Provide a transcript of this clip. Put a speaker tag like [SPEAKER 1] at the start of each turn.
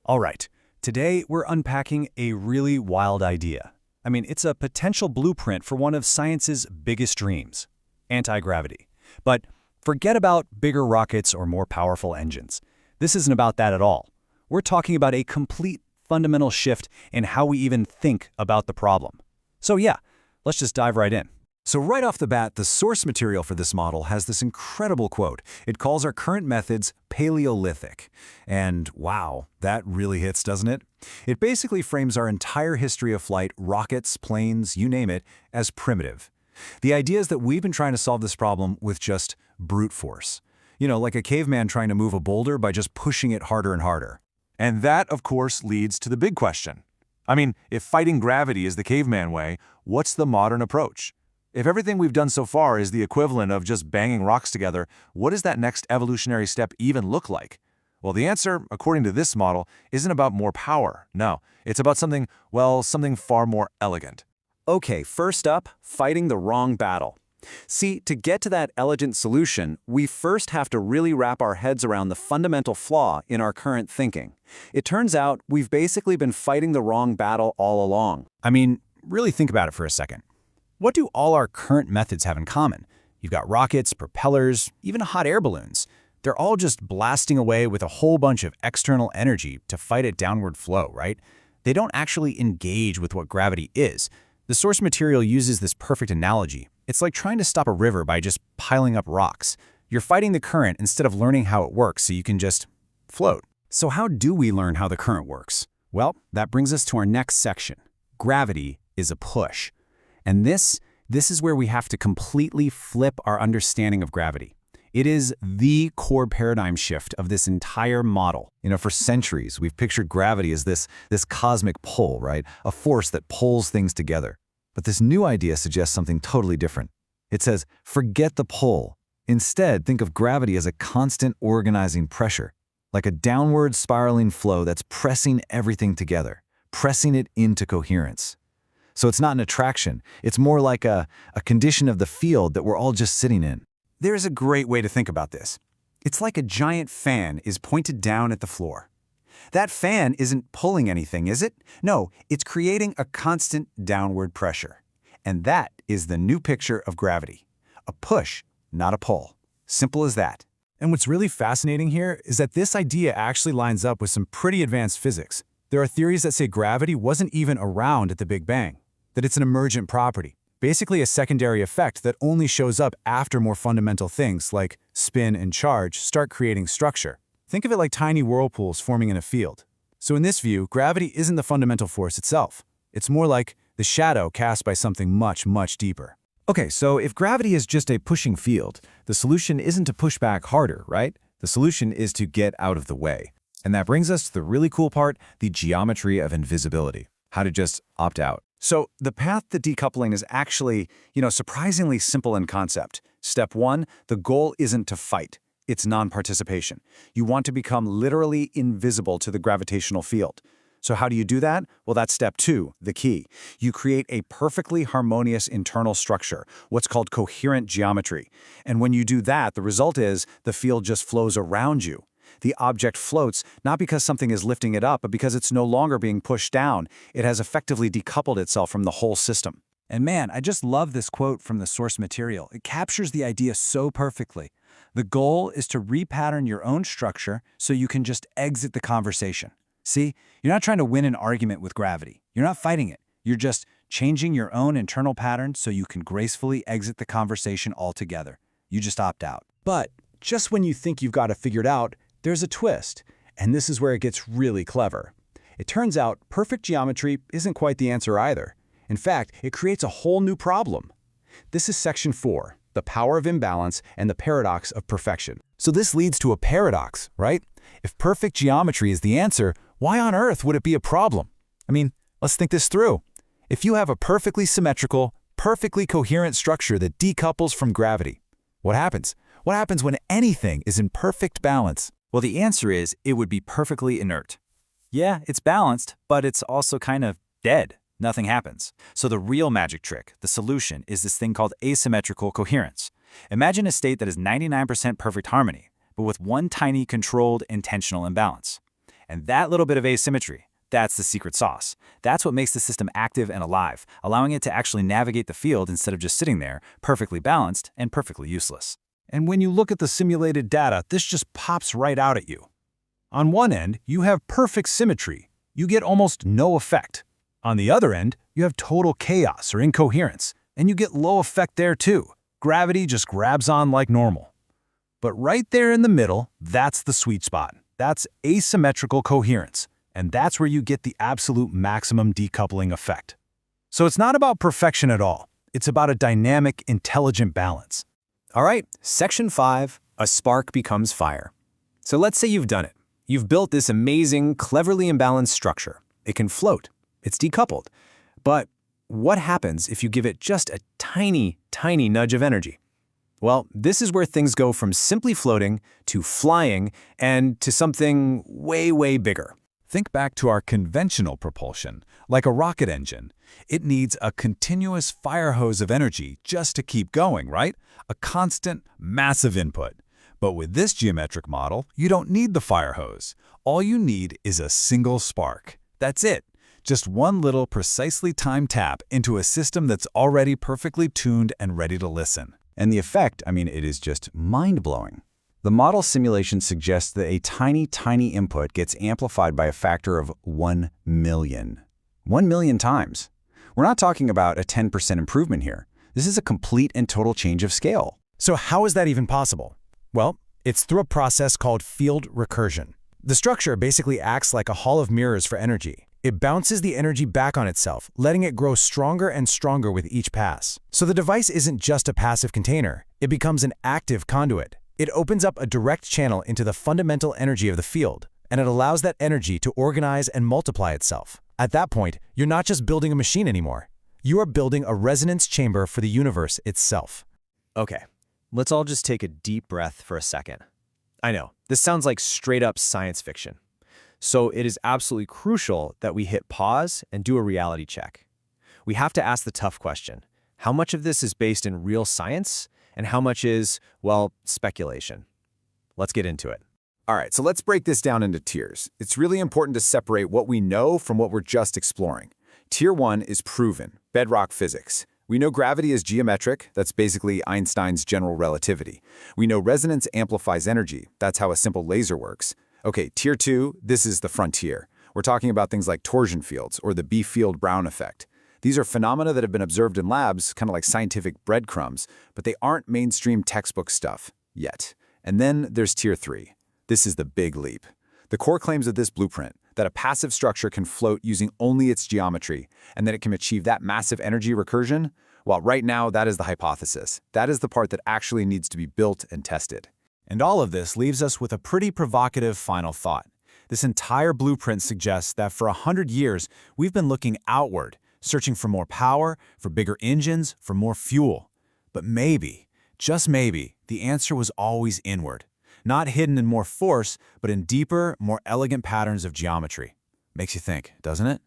[SPEAKER 1] All right, today we're unpacking a really wild idea. I mean, it's a potential blueprint for one of science's biggest dreams, anti-gravity. But forget about bigger rockets or more powerful engines. This isn't about that at all. We're talking about a complete fundamental shift in how we even think about the problem. So yeah, let's just dive right in.
[SPEAKER 2] So right off the bat, the source material for this model has this incredible quote. It calls our current methods paleolithic. And wow, that really hits, doesn't it? It basically frames our entire history of flight, rockets, planes, you name it, as primitive. The idea is that we've been trying to solve this problem with just brute force. You know, like a caveman trying to move a boulder by just pushing it harder and harder.
[SPEAKER 3] And that, of course, leads to the big question. I mean, if fighting gravity is the caveman way, what's the modern approach? If everything we've done so far is the equivalent of just banging rocks together, what does that next evolutionary step even look like? Well, the answer, according to this model, isn't about more power. No, it's about something far more elegant.
[SPEAKER 2] Okay, first up, fighting the wrong battle. See, to get to that elegant solution, we first have to really wrap our heads around the fundamental flaw in our current thinking. It turns out we've basically been fighting the wrong battle all along.
[SPEAKER 1] I mean, really think about it for a second. What do all our current methods have in common? You've got rockets, propellers, even hot air balloons. They're all just blasting away with a whole bunch of external energy to fight a downward flow, right? They don't actually engage with what gravity is. The source material uses this perfect analogy. It's like trying to stop a river by just piling up rocks. You're fighting the current instead of learning how it works so you can just float.
[SPEAKER 2] So how do we learn how the current works?
[SPEAKER 1] Well, that brings us to our next section. Gravity is a push. And this is where we have to completely flip our understanding of gravity. It is the core paradigm shift of this entire model.
[SPEAKER 2] You know, for centuries, we've pictured gravity as this cosmic pull, right? A force that pulls things together. But this new idea suggests something totally different. It says, forget the pull. Instead, think of gravity as a constant organizing pressure, like a downward spiraling flow that's pressing everything together, pressing it into coherence. So it's not an attraction. It's more like a condition of the field that we're all just sitting in.
[SPEAKER 1] There is a great way to think about this. It's like a giant fan is pointed down at the floor. That fan isn't pulling anything, is it? No, it's creating a constant downward pressure. And that is the new picture of gravity. A push, not a pull. Simple as that.
[SPEAKER 4] And what's really fascinating here is that this idea actually lines up with some pretty advanced physics. There are theories that say gravity wasn't even around at the Big Bang, that it's an emergent property, basically a secondary effect that only shows up after more fundamental things like spin and charge start creating structure. Think of it like tiny whirlpools forming in a field. So in this view, gravity isn't the fundamental force itself. It's more like the shadow cast by something much, much deeper.
[SPEAKER 2] Okay, so if gravity is just a pushing field, the solution isn't to push back harder, right? The solution is to get out of the way. And that brings us to the really cool part, the geometry of invisibility. How to just opt out.
[SPEAKER 1] So the path to decoupling is actually, surprisingly simple in concept. Step one, the goal isn't to fight. It's non-participation. You want to become literally invisible to the gravitational field. So how do you do that? Well, that's step two, the key. You create a perfectly harmonious internal structure, what's called coherent geometry. And when you do that, the result is the field just flows around you. The object floats not because something is lifting it up, but because it's no longer being pushed down. It has effectively decoupled itself from the whole system.
[SPEAKER 5] And man, I just love this quote from the source material. It captures the idea so perfectly. The goal is to repattern your own structure so you can just exit the conversation. See, you're not trying to win an argument with gravity. You're not fighting it. You're just changing your own internal pattern so you can gracefully exit the conversation altogether. You just opt out.
[SPEAKER 4] But just when you think you've got it figured out, there's a twist, and this is where it gets really clever. It turns out perfect geometry isn't quite the answer either. In fact, it creates a whole new problem. This is section 4, the power of imbalance and the paradox of perfection.
[SPEAKER 2] So this leads to a paradox, right? If perfect geometry is the answer, why on earth would it be a problem? I mean, let's think this through. If you have a perfectly symmetrical, perfectly coherent structure that decouples from gravity, what happens? What happens when anything is in perfect balance?
[SPEAKER 6] Well, the answer is it would be perfectly inert. Yeah, it's balanced, but it's also kind of dead. Nothing happens. So the real magic trick, the solution, is this thing called asymmetrical coherence. Imagine a state that is 99% perfect harmony, but with one tiny controlled intentional imbalance. And that little bit of asymmetry, that's the secret sauce. That's what makes the system active and alive, allowing it to actually navigate the field instead of just sitting there, perfectly balanced and perfectly useless.
[SPEAKER 4] And when you look at the simulated data, this just pops right out at you. On one end, you have perfect symmetry. You get almost no effect. On the other end, you have total chaos or incoherence, and you get low effect there too. Gravity just grabs on like normal. But right there in the middle, that's the sweet spot. That's asymmetrical coherence, and that's where you get the absolute maximum decoupling effect. So it's not about perfection at all. It's about a dynamic, intelligent balance.
[SPEAKER 1] All right, section 5, a spark becomes fire. So let's say you've done it. You've built this amazing, cleverly imbalanced structure. It can float. It's decoupled. But what happens if you give it just a tiny, tiny nudge of energy? Well, this is where things go from simply floating to flying and to something way, way bigger.
[SPEAKER 4] Think back to our conventional propulsion, like a rocket engine. It needs a continuous fire hose of energy just to keep going, right? A constant, massive input. But with this geometric model, you don't need the fire hose. All you need is a single spark. That's it. Just one little precisely timed tap into a system that's already perfectly tuned and ready to listen.
[SPEAKER 1] And the effect, it is just mind-blowing. The model simulation suggests that a tiny, tiny input gets amplified by a factor of 1 million. 1 million times. We're not talking about a 10% improvement here. This is a complete and total change of scale.
[SPEAKER 4] So how is that even possible? Well, it's through a process called field recursion. The structure basically acts like a hall of mirrors for energy. It bounces the energy back on itself, letting it grow stronger and stronger with each pass. So the device isn't just a passive container. It becomes an active conduit. It opens up a direct channel into the fundamental energy of the field, and it allows that energy to organize and multiply itself. At that point, you're not just building a machine anymore. You are building a resonance chamber for the universe itself.
[SPEAKER 7] Okay, let's all just take a deep breath for a second. I know, this sounds like straight-up science fiction. So it is absolutely crucial that we hit pause and do a reality check. We have to ask the tough question. How much of this is based in real science, and how much is, well, speculation? Let's get into it.
[SPEAKER 1] All right, so let's break this down into tiers. It's really important to separate what we know from what we're just exploring. Tier 1 is proven, bedrock physics. We know gravity is geometric, that's basically Einstein's general relativity. We know resonance amplifies energy, that's how a simple laser works. Okay, Tier 2, this is the frontier. We're talking about things like torsion fields or the B-field-Brown effect. These are phenomena that have been observed in labs, kind of like scientific breadcrumbs, but they aren't mainstream textbook stuff yet. And then there's Tier 3. This is the big leap. The core claims of this blueprint, that a passive structure can float using only its geometry, and that it can achieve that massive energy recursion, well, right now, that is the hypothesis. That is the part that actually needs to be built and tested.
[SPEAKER 4] And all of this leaves us with a pretty provocative final thought. This entire blueprint suggests that for 100 years, we've been looking outward, searching for more power, for bigger engines, for more fuel. But maybe, just maybe, the answer was always inward. Not hidden in more force, but in deeper, more elegant patterns of geometry. Makes you think, doesn't it?